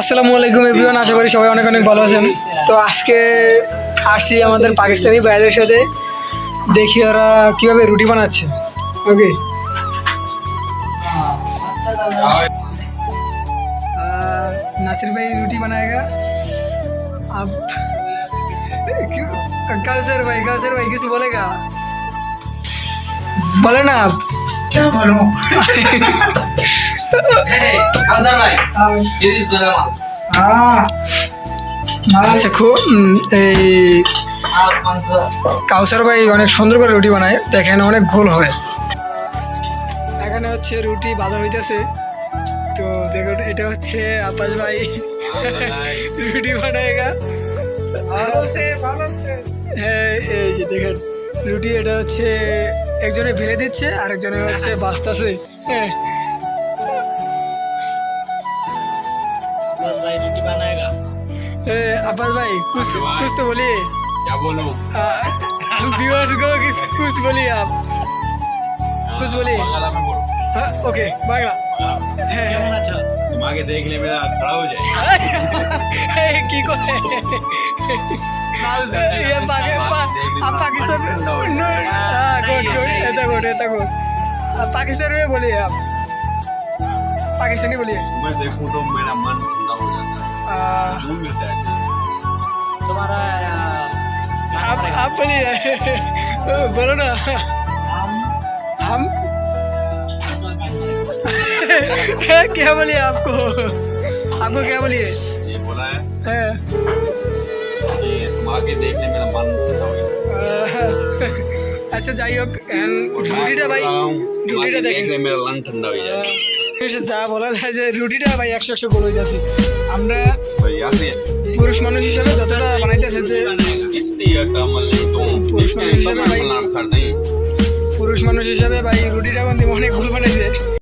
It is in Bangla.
আসসালামু আলাইকুম এভরিওয়ান, আশা করি সবাই অনেক অনেক ভালো আছেন। তো আজকে আসছি আমাদের পাকিস্তানি ভাইদের সাথে, দেখি ওরা কীভাবে রুটি বানাচ্ছে। ওকে, नासिर भाई रोटी बनाएगा। अब कौसर भाई किसी बोलेगा, बोले ना आप। क्या बोलूं? कौसर भाई सीरीज बोला हाँ দেখো এই কাউসার ভাই অনেক সুন্দর করে রুটি বানায়, দেখেন অনেক গোল হয়। এখানে হচ্ছে রুটি ভাজা হইতেছে। তো দেখুন এটা হচ্ছে আপাস ভাই রুটি বানায়গা। হ্যাঁ এই যে দেখেন রুটি, এটা হচ্ছে একজনে ভেলে দিচ্ছে আর একজনে হচ্ছে বাজতেছে। হ্যাঁ भाई रोटी बनाएगा। আব্বাস ভাই कुछ तो बोलिए। क्या बोलूं? व्यूअर्स को कुछ बोलिए आप, कुछ बोलिए। बांग्ला में बोलो। ओके बांग्ला। दिमागे देखने में खड़ा हो जाए। কি করে पाकिस्तान गुड पाकिस्तान में बोलिए आप, पाकिस्तानी बोलिए। मैं देखूं तो मेरा मन ठंडा हो जाता है, सुकून मिलता है। तुम्हारा आप बोलिए बोलो ना। हम क्या बोलिए आपको क्या बोलिए? ये बोला है है कि दिमागे देखने में मन ठंडा हो जाता আচ্ছা যাই হোক, রুটিটা ভাই রুটিটা দেখেন, देखने में मन ठंडा हो जाए। যা বলা যায় যে রুটিটা ভাই 100 গোল হইতাছে। আমরা भाई याद है পুরুষ মানুষ হিসেবে যতটা বানাইতেছে যে कितनी कमल तुम पुरुष इसमें मानुष सब भाई। बनाना करते हैं। পুরুষ মানুষ হিসেবে ভাই রুটিটা কিন্তু অনেক গোল বানাইছে।